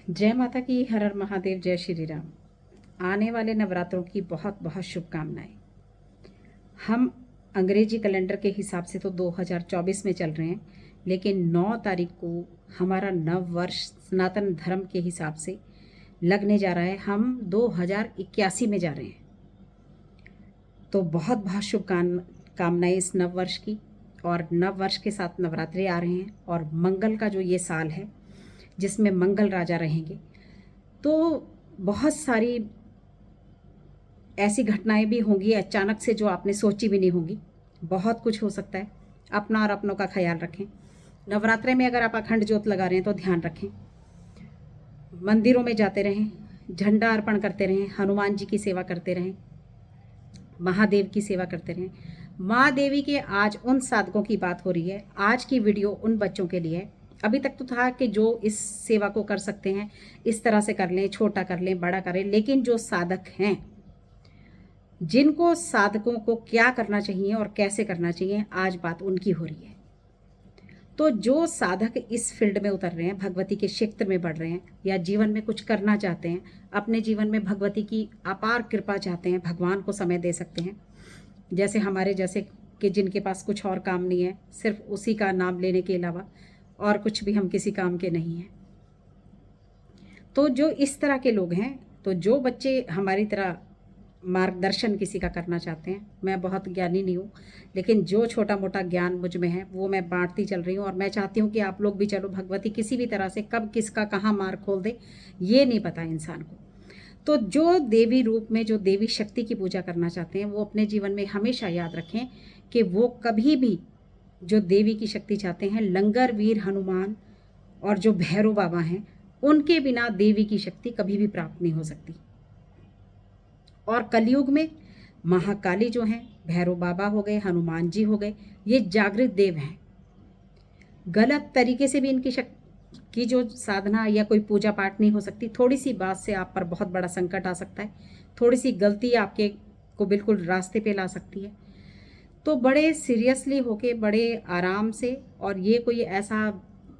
जय माता की, हर हर महादेव, जय श्री राम। आने वाले नवरात्रों की बहुत बहुत शुभकामनाएं। हम अंग्रेजी कैलेंडर के हिसाब से तो 2024 में चल रहे हैं, लेकिन 9 तारीख को हमारा नव वर्ष सनातन धर्म के हिसाब से लगने जा रहा है। हम 2081 में जा रहे हैं। तो बहुत बहुत शुभकामनाएं इस नव वर्ष की। और नव वर्ष के साथ नवरात्रि आ रहे हैं और मंगल का जो ये साल है जिसमें मंगल राजा रहेंगे, तो बहुत सारी ऐसी घटनाएं भी होंगी अचानक से जो आपने सोची भी नहीं होंगी। बहुत कुछ हो सकता है। अपना और अपनों का ख्याल रखें। नवरात्रे में अगर आप अखंड ज्योत लगा रहे हैं तो ध्यान रखें। मंदिरों में जाते रहें, झंडा अर्पण करते रहें, हनुमान जी की सेवा करते रहें, महादेव की सेवा करते रहें। माँ देवी के आज उन साधकों की बात हो रही है। आज की वीडियो उन बच्चों के लिए है। अभी तक तो था कि जो इस सेवा को कर सकते हैं इस तरह से कर लें, छोटा कर लें, बड़ा करें, लेकिन जो साधक हैं, जिनको साधकों को क्या करना चाहिए और कैसे करना चाहिए, आज बात उनकी हो रही है। तो जो साधक इस फील्ड में उतर रहे हैं, भगवती के क्षेत्र में बढ़ रहे हैं या जीवन में कुछ करना चाहते हैं, अपने जीवन में भगवती की अपार कृपा चाहते हैं, भगवान को समय दे सकते हैं, जैसे हमारे जैसे कि जिनके पास कुछ और काम नहीं है, सिर्फ उसी का नाम लेने के अलावा और कुछ भी हम किसी काम के नहीं हैं। तो जो इस तरह के लोग हैं, तो जो बच्चे हमारी तरह मार्गदर्शन किसी का करना चाहते हैं, मैं बहुत ज्ञानी नहीं हूँ, लेकिन जो छोटा मोटा ज्ञान मुझ में है वो मैं बांटती चल रही हूँ। और मैं चाहती हूँ कि आप लोग भी चलो। भगवती किसी भी तरह से कब किसका कहाँ मार्ग खोल दे ये नहीं पता इंसान को। तो जो देवी रूप में, जो देवी शक्ति की पूजा करना चाहते हैं, वो अपने जीवन में हमेशा याद रखें कि वो कभी भी जो देवी की शक्ति चाहते हैं, लंगर वीर हनुमान और जो भैरव बाबा हैं, उनके बिना देवी की शक्ति कभी भी प्राप्त नहीं हो सकती। और कलयुग में महाकाली जो हैं, भैरव बाबा हो गए, हनुमान जी हो गए, ये जागृत देव हैं। गलत तरीके से भी इनकी की जो साधना या कोई पूजा पाठ नहीं हो सकती। थोड़ी सी बात से आप पर बहुत बड़ा संकट आ सकता है। थोड़ी सी गलती आपके को बिल्कुल रास्ते पे ला सकती है। तो बड़े सीरियसली होके, बड़े आराम से, और ये कोई ऐसा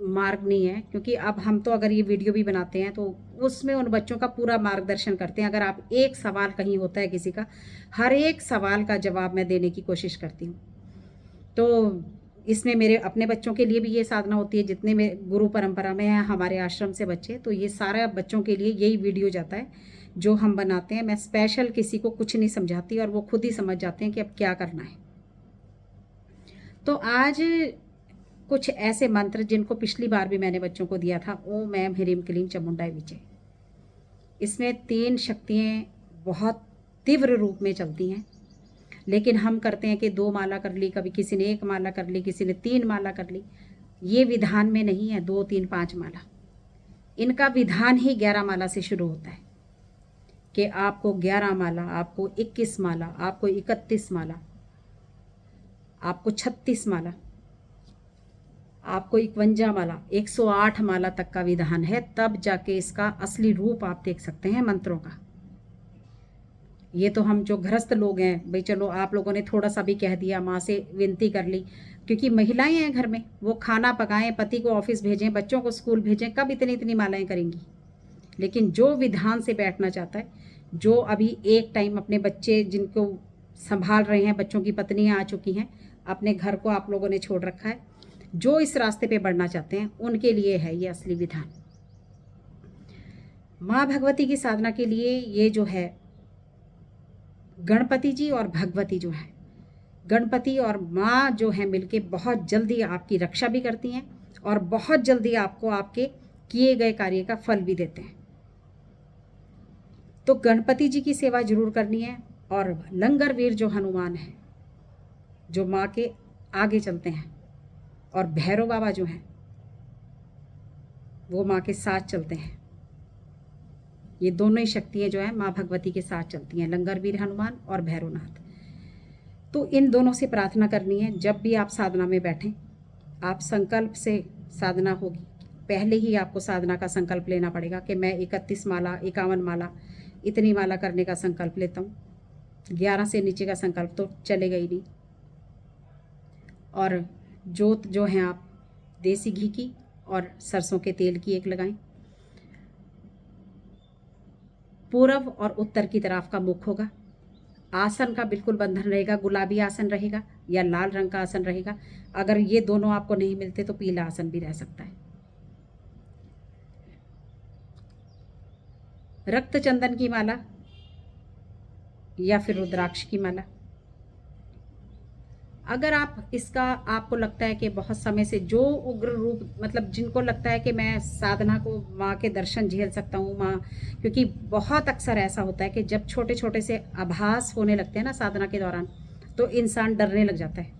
मार्ग नहीं है, क्योंकि अब हम तो अगर ये वीडियो भी बनाते हैं तो उसमें उन बच्चों का पूरा मार्गदर्शन करते हैं। अगर आप एक सवाल कहीं होता है किसी का, हर एक सवाल का जवाब मैं देने की कोशिश करती हूँ। तो इसमें मेरे अपने बच्चों के लिए भी ये साधना होती है। जितने में गुरु परंपरा में हैं हमारे आश्रम से बच्चे, तो ये सारा बच्चों के लिए यही वीडियो जाता है जो हम बनाते हैं। मैं स्पेशल किसी को कुछ नहीं समझाती और वो खुद ही समझ जाते हैं कि अब क्या करना है। तो आज कुछ ऐसे मंत्र जिनको पिछली बार भी मैंने बच्चों को दिया था, ओम ऐं ह्रीं क्लीं चामुंडाय विचे। इसमें 3 शक्तियाँ बहुत तीव्र रूप में चलती हैं, लेकिन हम करते हैं कि 2 माला कर ली, कभी किसी ने 1 माला कर ली, किसी ने 3 माला कर ली। ये विधान में नहीं है 2, 3, 5 माला। इनका विधान ही 11 माला से शुरू होता है कि आपको 11 माला, आपको 21 माला, आपको 31 माला, आपको 36 माला, आपको 51 माला, 108 माला तक का विधान है। तब जाके इसका असली रूप आप देख सकते हैं मंत्रों का। ये तो हम जो गृहस्थ लोग हैं, भाई चलो आप लोगों ने थोड़ा सा भी कह दिया, माँ से विनती कर ली, क्योंकि महिलाएं हैं घर में, वो खाना पकाएं, पति को ऑफिस भेजें, बच्चों को स्कूल भेजें, कब इतनी इतनी मालाएं करेंगी। लेकिन जो विधान से बैठना चाहता है, जो अभी एक टाइम अपने बच्चे जिनको संभाल रहे हैं, बच्चों की पत्नियां आ चुकी हैं, अपने घर को आप लोगों ने छोड़ रखा है, जो इस रास्ते पे बढ़ना चाहते हैं उनके लिए है ये असली विधान। माँ भगवती की साधना के लिए ये जो है, गणपति जी और भगवती जो है, गणपति और माँ जो है मिलके बहुत जल्दी आपकी रक्षा भी करती हैं और बहुत जल्दी आपको आपके किए गए कार्य का फल भी देते हैं। तो गणपति जी की सेवा जरूर करनी है। और लंगर वीर जो हनुमान है, जो माँ के आगे चलते हैं, और भैरव बाबा जो हैं वो माँ के साथ चलते हैं। ये दोनों ही शक्तियाँ जो है माँ भगवती के साथ चलती हैं, लंगर वीर हनुमान और भैरवनाथ। तो इन दोनों से प्रार्थना करनी है। जब भी आप साधना में बैठें, आप संकल्प से साधना होगी। पहले ही आपको साधना का संकल्प लेना पड़ेगा कि मैं 31 माला, 51 माला, इतनी माला करने का संकल्प लेता हूँ। 11 से नीचे का संकल्प तो चलेगा ही नहीं। और जोत जो है आप देसी घी की और सरसों के तेल की एक लगाएं। पूर्व और उत्तर की तरफ का मुख होगा। आसन का बिल्कुल बंधन रहेगा, गुलाबी आसन रहेगा या लाल रंग का आसन रहेगा। अगर ये दोनों आपको नहीं मिलते तो पीला आसन भी रह सकता है। रक्त चंदन की माला या फिर रुद्राक्ष की माला। अगर आप इसका आपको लगता है कि बहुत समय से जो उग्र रूप, मतलब जिनको लगता है कि मैं साधना को, माँ के दर्शन झेल सकता हूँ माँ, क्योंकि बहुत अक्सर ऐसा होता है कि जब छोटे छोटे से आभास होने लगते हैं ना साधना के दौरान, तो इंसान डरने लग जाता है।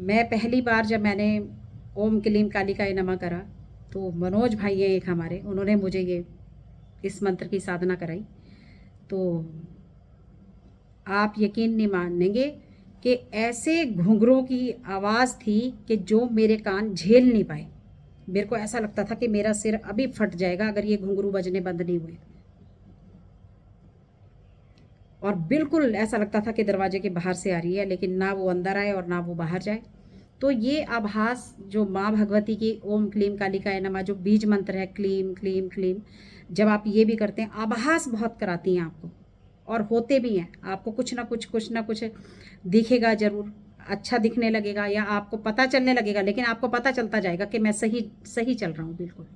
मैं पहली बार जब मैंने ओम क्लीम कालिकाय नमः करा, तो मनोज भाई है एक हमारे, उन्होंने मुझे ये इस मंत्र की साधना कराई। तो आप यकीन नहीं मानेंगे कि ऐसे घुंघरों की आवाज़ थी कि जो मेरे कान झेल नहीं पाए। मेरे को ऐसा लगता था कि मेरा सिर अभी फट जाएगा अगर ये घुंघरू बजने बंद नहीं हुए। और बिल्कुल ऐसा लगता था कि दरवाजे के बाहर से आ रही है, लेकिन ना वो अंदर आए और ना वो बाहर जाए। तो ये आभास जो माँ भगवती की ओम क्लीम कालिकाय नमः जो बीज मंत्र है, क्लीम क्लीम क्लीम, जब आप ये भी करते हैं, आभास बहुत कराती हैं आपको और होते भी हैं। आपको कुछ ना कुछ दिखेगा ज़रूर, अच्छा दिखने लगेगा या आपको पता चलने लगेगा, लेकिन आपको पता चलता जाएगा कि मैं सही चल रहा हूँ बिल्कुल।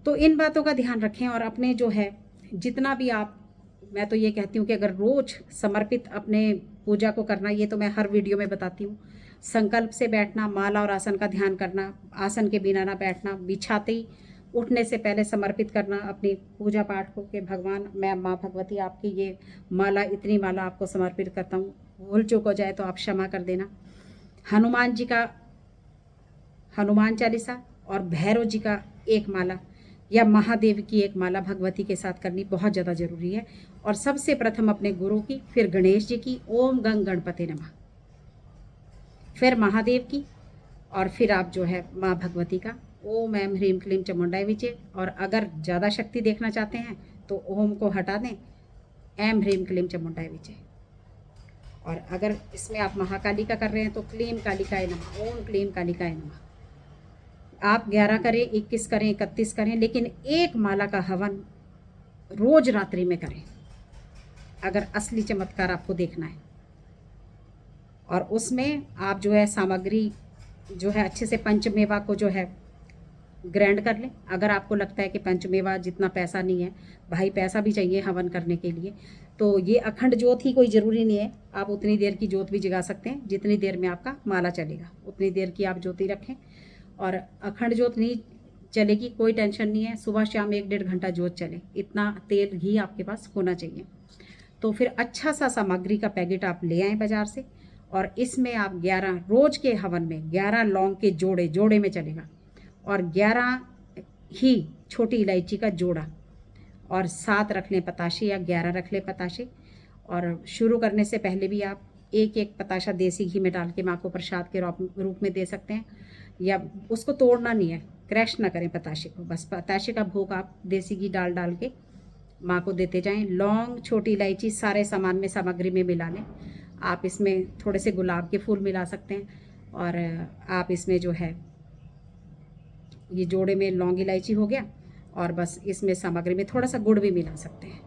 तो इन बातों का ध्यान रखें और अपने जो है जितना भी आप, मैं तो ये कहती हूँ कि अगर रोज़ समर्पित अपने पूजा को करना, ये तो मैं हर वीडियो में बताती हूँ। संकल्प से बैठना, माला और आसन का ध्यान करना, आसन के बिना ना बैठना, बिछाते ही उठने से पहले समर्पित करना अपनी पूजा पाठ को कि भगवान, मैं माँ भगवती आपकी ये माला, इतनी माला आपको समर्पित करता हूँ। भूल चूक हो जाए तो आप क्षमा कर देना। हनुमान जी का हनुमान चालीसा और भैरव जी का एक माला या महादेव की एक माला भगवती के साथ करनी बहुत ज़्यादा ज़रूरी है। और सबसे प्रथम अपने गुरु की, फिर गणेश जी की ओम गंग गणपति नमः, फिर महादेव की, और फिर आप जो है माँ भगवती का ओम ऐम ह्रीम क्लीम चामुंडाय विचे। और अगर ज़्यादा शक्ति देखना चाहते हैं तो ओम को हटा दें, ऐम ह्रीम क्लीम चामुंडाय विचे। और अगर इसमें आप महाकाली का कर रहे हैं तो क्लीम कालिकाय नमः, ओम क्लीम कालिकाय नमः। आप 11 करें, 21 करें, 31 करें, लेकिन एक माला का हवन रोज रात्रि में करें अगर असली चमत्कार आपको देखना है। और उसमें आप जो है सामग्री जो है अच्छे से पंचमेवा को जो है ग्राइंड कर लें। अगर आपको लगता है कि पंचमेवा जितना पैसा नहीं है, भाई पैसा भी चाहिए हवन करने के लिए, तो ये अखंड ज्योत ही कोई ज़रूरी नहीं है, आप उतनी देर की ज्योत भी जगा सकते हैं जितनी देर में आपका माला चलेगा, उतनी देर की आप ज्योति रखें। और अखंड ज्योत नहीं चलेगी कोई टेंशन नहीं है, सुबह शाम 1-1.5 घंटा ज्योत चले, इतना तेल घी आपके पास होना चाहिए। तो फिर अच्छा सा सामग्री का पैकेट आप ले आएँ बाज़ार से, और इसमें आप 11 रोज़ के हवन में 11 लौंग के जोड़े में चलेगा, और 11 ही छोटी इलायची का जोड़ा, और 7 रख लें पताशे या 11 रख लें पताशे। और शुरू करने से पहले भी आप एक पताशा देसी घी में डाल के माँ को प्रसाद के रूप में दे सकते हैं, या उसको तोड़ना नहीं है, क्रैश ना करें पताशे को, बस पताशे का भोग आप देसी घी डाल के माँ को देते जाएं। लौंग, छोटी इलायची सारे सामान में, सामग्री में मिला लें। आप इसमें थोड़े से गुलाब के फूल मिला सकते हैं, और आप इसमें जो है ये जोड़े में लौंग इलायची हो गया, और बस इसमें सामग्री में थोड़ा सा गुड़ भी मिला सकते हैं।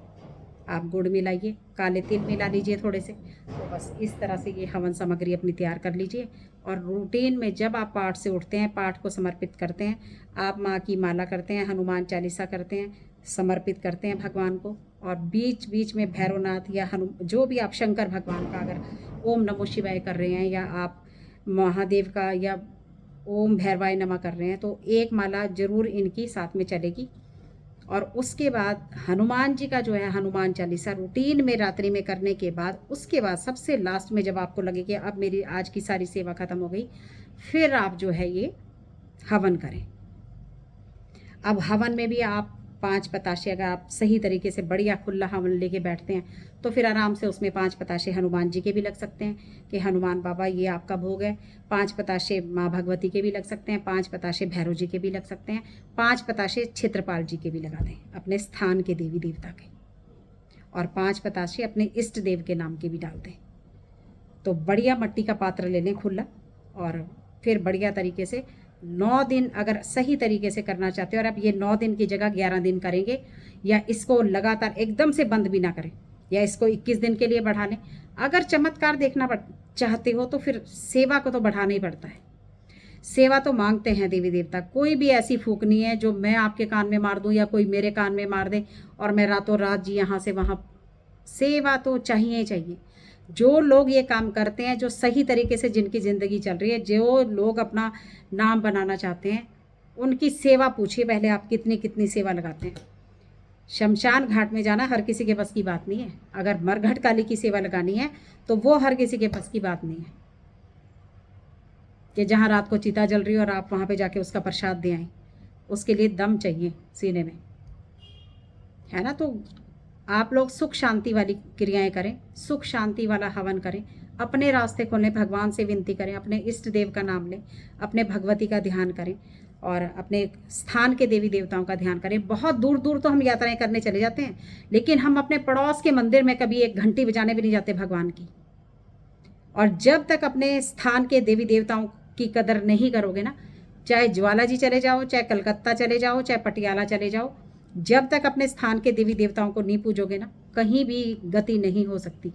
आप गुड़ मिलाइए, काले तिल मिला लीजिए थोड़े से। तो बस इस तरह से ये हवन सामग्री अपनी तैयार कर लीजिए। और रूटीन में जब आप पाठ से उठते हैं, पाठ को समर्पित करते हैं, आप माँ की माला करते हैं, हनुमान चालीसा करते हैं, समर्पित करते हैं भगवान को, और बीच बीच में भैरवनाथ या जो भी आप शंकर भगवान का अगर ओम नमो शिवाय कर रहे हैं, या आप महादेव का या ओम भैरवाय नमः कर रहे हैं, तो एक माला जरूर इनकी साथ में चलेगी। और उसके बाद हनुमान जी का जो है हनुमान चालीसा रूटीन में रात्रि में करने के बाद, उसके बाद सबसे लास्ट में जब आपको लगे कि अब मेरी आज की सारी सेवा ख़त्म हो गई, फिर आप जो है ये हवन करें। अब हवन में भी आप 5 पताशे, अगर आप सही तरीके से बढ़िया खुला हवन लेके बैठते हैं तो फिर आराम से उसमें 5 पताशे हनुमान जी के भी लग सकते हैं कि हनुमान बाबा ये आपका भोग है। 5 पताशे माँ भगवती के भी लग सकते हैं, 5 पताशे भैरव जी के भी लग सकते हैं, 5 पताशे क्षेत्रपाल जी के भी लगा दें, अपने स्थान के देवी देवता के, और 5 पताशे अपने इष्ट देव के नाम के भी डाल दें। तो बढ़िया मट्टी का पात्र ले लें खुला, और फिर बढ़िया तरीके से 9 दिन अगर सही तरीके से करना चाहते हो और आप ये 9 दिन की जगह 11 दिन करेंगे, या इसको लगातार एकदम से बंद भी ना करें, या इसको 21 दिन के लिए बढ़ा लें। अगर चमत्कार देखना चाहते हो तो फिर सेवा को तो बढ़ाना ही पड़ता है। सेवा तो मांगते हैं देवी देवता। कोई भी ऐसी फूक नहीं है जो मैं आपके कान में मार दूं या कोई मेरे कान में मार दे और मैं रातों रात जी यहाँ से वहाँ। सेवा तो चाहिए ही चाहिए। जो लोग ये काम करते हैं, जो सही तरीके से जिनकी ज़िंदगी चल रही है, जो लोग अपना नाम बनाना चाहते हैं, उनकी सेवा पूछिए पहले आप कितनी कितनी सेवा लगाते हैं। शमशान घाट में जाना हर किसी के बस की बात नहीं है। अगर मरघट काली की सेवा लगानी है तो वो हर किसी के बस की बात नहीं है कि जहाँ रात को चिता जल रही है और आप वहाँ पे जाके उसका प्रसाद दे आएँ। उसके लिए दम चाहिए सीने में, है ना। तो आप लोग सुख शांति वाली क्रियाएं करें, सुख शांति वाला हवन करें, अपने रास्ते खोलें, भगवान से विनती करें, अपने इष्ट देव का नाम लें, अपने भगवती का ध्यान करें और अपने स्थान के देवी देवताओं का ध्यान करें। बहुत दूर दूर तो हम यात्राएं करने चले जाते हैं, लेकिन हम अपने पड़ोस के मंदिर में कभी एक घंटी बजाने भी नहीं जाते भगवान की। और जब तक अपने स्थान के देवी देवताओं की कदर नहीं करोगे ना, चाहे ज्वाला जी चले जाओ, चाहे कलकत्ता चले जाओ, चाहे पटियाला चले जाओ, जब तक अपने स्थान के देवी देवताओं को नहीं पूजोगे ना, कहीं भी गति नहीं हो सकती।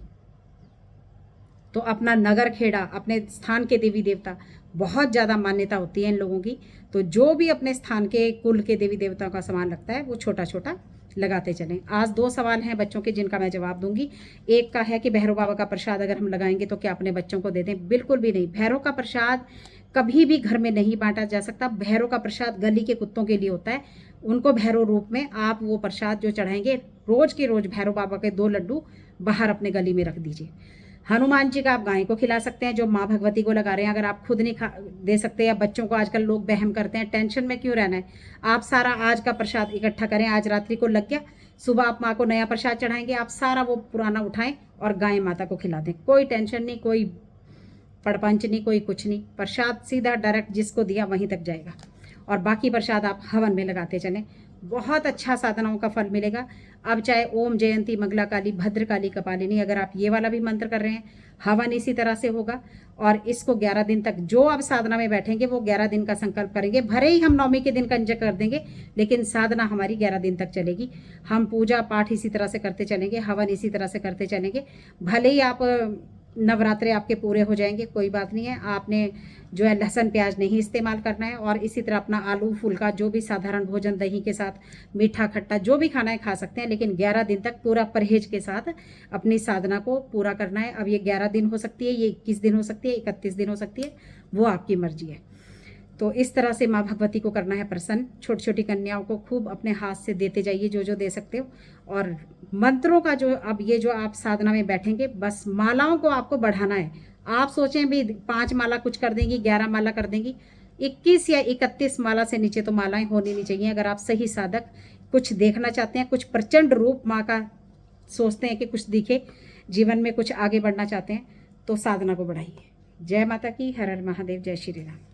तो अपना नगर खेड़ा, अपने स्थान के देवी देवता, बहुत ज़्यादा मान्यता होती है इन लोगों की। तो जो भी अपने स्थान के कुल के देवी देवताओं का सामान लगता है वो छोटा छोटा लगाते चलें। आज 2 सवाल हैं बच्चों के जिनका मैं जवाब दूंगी। एक का है कि भैरव बाबा का प्रसाद अगर हम लगाएंगे तो क्या अपने बच्चों को दे दें? बिल्कुल भी नहीं। भैरव का प्रसाद कभी भी घर में नहीं बांटा जा सकता। भैरव का प्रसाद गली के कुत्तों के लिए होता है। उनको भैरव रूप में आप वो प्रसाद जो चढ़ाएंगे, रोज के रोज भैरव बाबा के 2 लड्डू बाहर अपने गली में रख दीजिए। हनुमान जी का आप गाय को खिला सकते हैं जो माँ भगवती को लगा रहे हैं। अगर आप खुद नहीं खा दे सकते, या बच्चों को आजकल लोग वहम करते हैं, टेंशन में क्यों रहना है, आप सारा आज का प्रसाद इकट्ठा करें। आज रात्रि को लग गया, सुबह आप माँ को नया प्रसाद चढ़ाएंगे, आप सारा वो पुराना उठाएं और गाय माता को खिला दें। कोई टेंशन नहीं, कोई पड़पंच नहीं, कोई कुछ नहीं। प्रसाद सीधा डायरेक्ट जिसको दिया वहीं तक जाएगा। और बाकी प्रसाद आप हवन में लगाते चलें, बहुत अच्छा साधनाओं का फल मिलेगा। अब चाहे ओम जयंती मंगला काली भद्र काली कपालिनी, अगर आप ये वाला भी मंत्र कर रहे हैं, हवन इसी तरह से होगा। और इसको 11 दिन तक जो आप साधना में बैठेंगे वो 11 दिन का संकल्प करेंगे। भले ही हम 9वीं के दिन कंजक कर देंगे, लेकिन साधना हमारी 11 दिन तक चलेगी। हम पूजा पाठ इसी तरह से करते चलेंगे, हवन इसी तरह से करते चलेंगे। भले ही आप नवरात्रे आपके पूरे हो जाएंगे, कोई बात नहीं है। आपने जो है लहसुन प्याज नहीं इस्तेमाल करना है। और इसी तरह अपना आलू फुल्का, जो भी साधारण भोजन, दही के साथ मीठा खट्टा जो भी खाना है खा सकते हैं, लेकिन 11 दिन तक पूरा परहेज के साथ अपनी साधना को पूरा करना है। अब ये 11 दिन हो सकती है, ये 21 दिन हो सकती है, 31 दिन हो सकती है, वो आपकी मर्जी है। तो इस तरह से माँ भगवती को करना है प्रसन्न। छोटी छोटी कन्याओं को खूब अपने हाथ से देते जाइए जो जो दे सकते हो। और मंत्रों का जो अब ये जो आप साधना में बैठेंगे, बस मालाओं को आपको बढ़ाना है। आप सोचें भी 5 माला कुछ कर देंगी, 11 माला कर देंगी, 21 या 31 माला से नीचे तो मालाएं होनी नहीं चाहिए। अगर आप सही साधक कुछ देखना चाहते हैं, कुछ प्रचंड रूप माँ का सोचते हैं कि कुछ दिखे, जीवन में कुछ आगे बढ़ना चाहते हैं, तो साधना को बढ़ाइए। जय माता की, हर हर महादेव, जय श्री राम।